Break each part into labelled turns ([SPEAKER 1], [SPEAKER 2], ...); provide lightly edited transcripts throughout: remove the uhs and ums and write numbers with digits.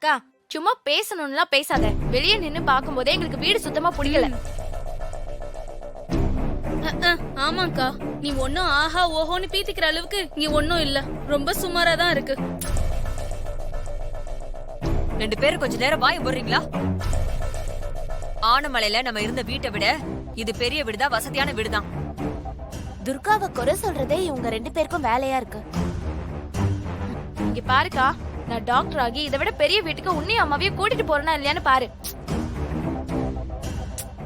[SPEAKER 1] அக்கா சும்மா பேசணும்லாம் பேசாத. வெளியே நின்னு பாக்கும்போதே எங்களுக்கு வீடு சுத்தமா பிடிக்கல.
[SPEAKER 2] ஆமாக்கா, நீ ஒன்னும் ஆஹா ஓஹோன்னு பீத்திக்கிற அளவுக்கு இங்க ஒன்னும் இல்ல. ரொம்ப சுமாரா தான் இருக்கு.
[SPEAKER 3] ரெண்டு பேரும் கொஞ்ச நேரம் வாய் போடுறீங்களா? ஆனமலையில நம்ம இருந்த வீட்டை விட இது பெரிய வீடுதான், வசதியான வீடுதான்.
[SPEAKER 4] துர்காவை குறை சொல்றதே இவங்க ரெண்டு பேருக்கும் வேலையா இருக்கு.
[SPEAKER 1] இங்க பாருக்கா, நான் டாக்டர் ஆகி இதை விட பெரிய வீட்டுக்கு உன்னையும் அம்மாவையும் கூட்டிட்டு போறேனா இல்லையான்னு பாரு.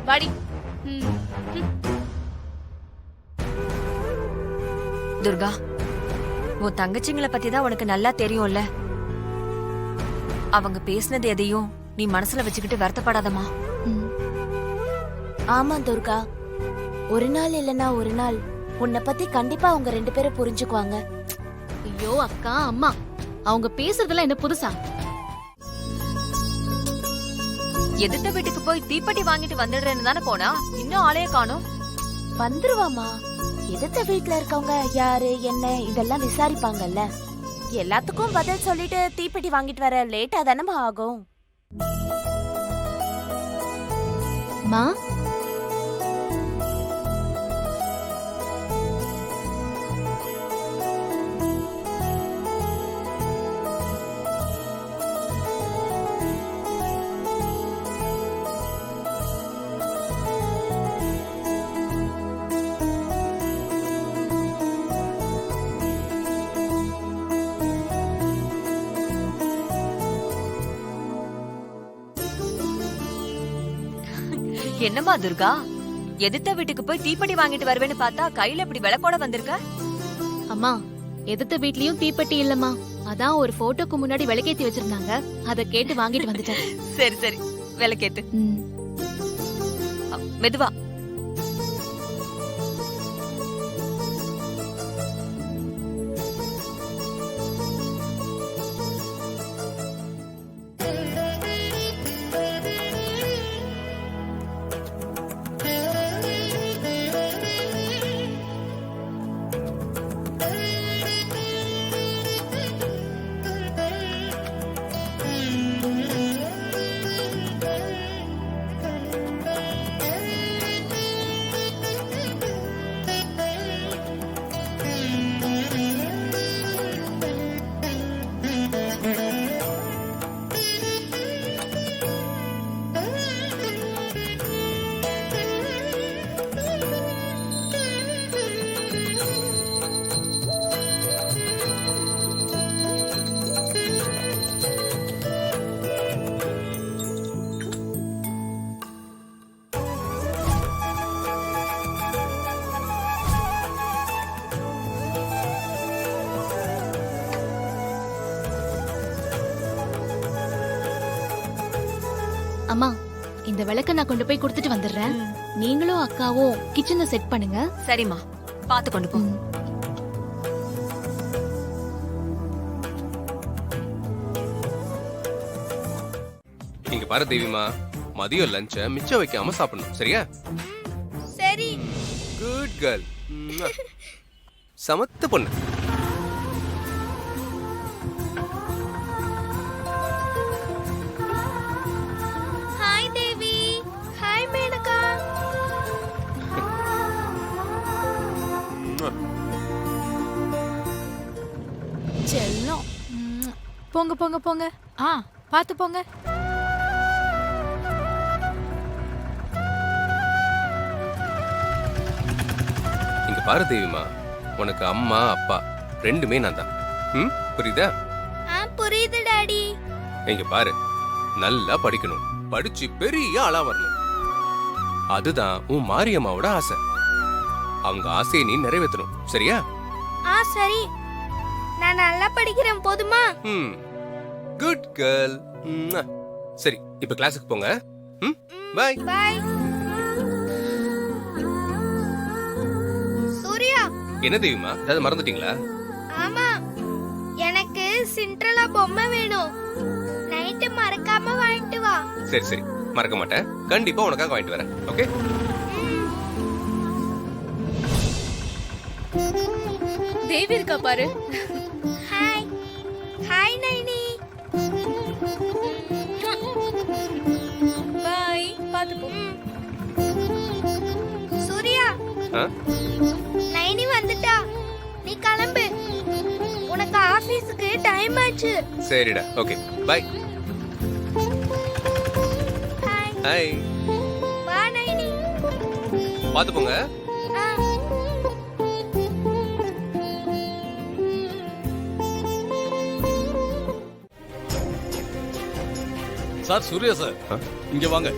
[SPEAKER 1] வாடி.
[SPEAKER 3] துர்கா, உன் தங்கச்சிங்களை பத்தி தான் உனக்கு நல்லா தெரியும்ல. அவங்க பேசினது எதையும் நீ மனசுல வச்சுக்கிட்டு வருத்தப்படாதமா.
[SPEAKER 4] ஆமா துர்கா, ஒரு நாள் இல்லனா ஒரு நாள் உன்னை பத்தி கண்டிப்பா அவங்க ரெண்டு பேரும் புரிஞ்சுக்குவாங்க.
[SPEAKER 2] ஐயோ அக்கா, அம்மா அவங்க பேசுறதெல்லாம் என்ன புதுசா?
[SPEAKER 3] எதிர்த்த வீட்டுக்கு போய் தீப்பெட்டி வாங்கிட்டு வந்துடுறேன்னு தானே போனா, இன்னும் ஆளைய காணோம்.
[SPEAKER 4] வந்துருவாமா. எதிர்த்த வீட்டுல இருக்கவங்க யாரு என்ன இதெல்லாம் விசாரிப்பாங்கல்ல. எல்லாத்துக்கும் பதில் சொல்லிட்டு தீப்பெட்டி வாங்கிட்டு வர லேட்டா தானே ஆகும்.
[SPEAKER 2] மா,
[SPEAKER 3] என்னம்மா துர்கா, எதிர்த்த வீட்டுக்கு போய் தீப்பெட்டி வாங்கிட்டு வருவேன்னு பார்த்தா கையில இப்படி விளக்கோட வந்திருக்க?
[SPEAKER 2] அம்மா எதிர்த்த வீட்லயும் தீப்பெட்டி இல்லம்மா. அதான் ஒரு போட்டோக்கு முன்னாடி விளக்கேத்தி வச்சிருந்தாங்க, அத கேட்டு வாங்கிட்டு வந்துட்டேன்.
[SPEAKER 3] சரி சரி, விளக்கேத்து. மெதுவா.
[SPEAKER 2] அம்மா, இந்த விளக்க நான் கொண்டு போய் கொடுத்துட்டு வந்துடுறேன். நீங்களும் அக்காவும் கிச்சனை செட் பண்ணுங்க.
[SPEAKER 3] சரிம்மா, பாத்து கொண்டு போ.
[SPEAKER 5] இங்க பாரு தேவிமா, மதியம் லஞ்ச மிச்சம் வைக்காம சாப்பிடணும், சரியா?
[SPEAKER 4] சரி.
[SPEAKER 5] Good girl. சமத்து பொண்ணு.
[SPEAKER 4] ஹாய் தேவி. ஹாய் மேனகா.
[SPEAKER 1] செல்லம். போங்க போங்க போங்க. பாத்து போங்க.
[SPEAKER 5] இங்க பாரு தேவிமா, உனக்கு அம்மா அப்பா ரெண்டுமே நான் தான். புரியுதா?
[SPEAKER 4] புரியுது டாடி.
[SPEAKER 5] இங்க பாரு, நல்லா படிக்கணும், படிச்சு பெரிய ஆளா வரணும். அதுதான் உன் மாரியம்மாவோட ஆசை. அவங்க ஆசையை நீ நிறைவேற்றணும், சரியா?
[SPEAKER 4] சரி. நான் நல்லா படிக்கிறேன், போதுமா?
[SPEAKER 5] Good girl. சரி, இப்ப கிளாஸுக்கு போங்க. Bye
[SPEAKER 4] bye. சூர்யா.
[SPEAKER 5] என்ன தேவிமா, ஏதாவது மறந்துட்டீங்களா?
[SPEAKER 4] ஆமா, எனக்கு சிண்ட்ரலா பொம்மை வேணும். நைட்டு மறக்காம வாங்கிட்டு வா.
[SPEAKER 5] சரி சரி, மறக்க மாட்டேன். கண்டிப்பா உனக்காக வாங்கிட்டு வரேன். ஓகே?
[SPEAKER 2] தேவி இருக்கா பாரு.
[SPEAKER 4] ஹாய். ஹாய் நைனி.
[SPEAKER 6] பாத்துக்கோ. சூர்யா,
[SPEAKER 5] ஆ?
[SPEAKER 6] நைனி வந்துட்டா. நீ கிளம்பு. உனக்கு ஆபீஸ்க்கு டைம் ஆச்சு.
[SPEAKER 5] சரிடா, ஓகே, பை.
[SPEAKER 6] ஹாய்.
[SPEAKER 5] ஹாய்.
[SPEAKER 6] வா நைனி.
[SPEAKER 5] பாத்து போங்க.
[SPEAKER 6] ஆ.
[SPEAKER 7] சார், சூர்யா சார்,
[SPEAKER 5] ஆ?
[SPEAKER 7] இங்க வாங்க.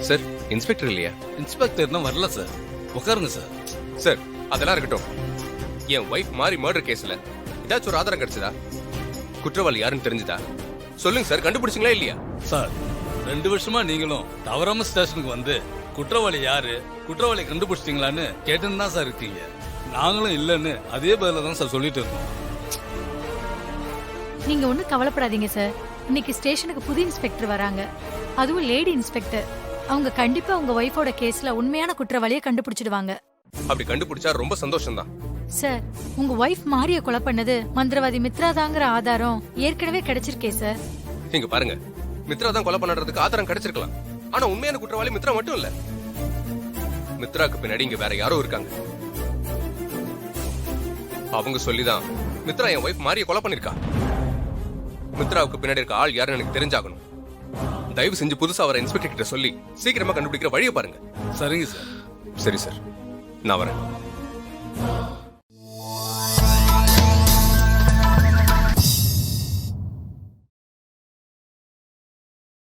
[SPEAKER 5] சார், இன்ஸ்பெக்டர் இல்லையா?
[SPEAKER 7] இன்ஸ்பெக்டர் இன்னும் வரல சார். உட்காருங்க சார்.
[SPEAKER 5] சார், அதெல்லாம் இருக்கட்டும். என் ஒய்ஃப் மாறி மர்டர் கேஸ்ல ஏதாச்சும் ஒரு ஆதாரம் கிடைச்சதா? குற்றவாளி யாருன்னு தெரிஞ்சுதா? சொல்லுங்க சார், கண்டுபிடிச்சிங்களா இல்லையா?
[SPEAKER 7] சார், 2 வருஷமா நீங்களும் தவறாம ஸ்டேஷனுக்கு வந்து குற்றவாளி யாரு, குற்றவாளி கண்டுபிடிச்சிட்டீங்களான்னு கேட்டுன்னு தான் சார் இருக்கீங்க. நாங்களும் இல்லைன்னு அதே பதில தான் சார் சொல்லிட்டு இருக்கோம்.
[SPEAKER 8] நீங்க ஒண்ணும் கவலைப்படாதீங்க சார். இன்னைக்கு ஸ்டேஷனுக்கு புது இன்ஸ்பெக்டர் வராங்க, அதுவும் லேடி இன்ஸ்பெக்டர். அவங்க கண்டிப்பா உங்க ஒய்ஃபோட கேஸ்ல உண்மையான குற்றவாளியை கண்டுபிடிச்சிடுவாங்க.
[SPEAKER 5] அப்படி கண்டுபிடிச்சா ரொம்ப சந்தோஷம் தான்.
[SPEAKER 8] சார், உங்க ஒய்ஃப் மாரிய கொலை பண்ணது மந்திரவாதி மித்ராதாங்கிற ஆதாரம் ஏற்கனவே கிடைச்சிருக்கே சார்.
[SPEAKER 5] இங்க பாருங்க, மித்ரா தான் கொலை பண்ணுறதுக்கு ஆதாரம் கிடைச்சிருக்கலாம். ஆனா உண்மையான குற்றவாளி மித்ரா மட்டும் இல்ல. மித்ராக்கு பின்னாடி இங்க வேற யாரோ இருக்காங்க. அவங்க சொல்லிதான் மித்ரா என் ஒய்ஃப் மாரிய கொலை பண்ணிருக்கா. மித்ராவுக்கு பின்னாடி இருக்க ஆள் யாருன்னு எனக்கு தெரிஞ்சாகணும். தயவு செஞ்சு புதுசா வர இன்ஸ்பெக்டர் கிட்ட சொல்லி சீக்கிரமா கண்டுபிடிக்கிற வழியை பாருங்க.
[SPEAKER 7] சரிங்க சார்.
[SPEAKER 5] சரி சார், நான் வரேன்.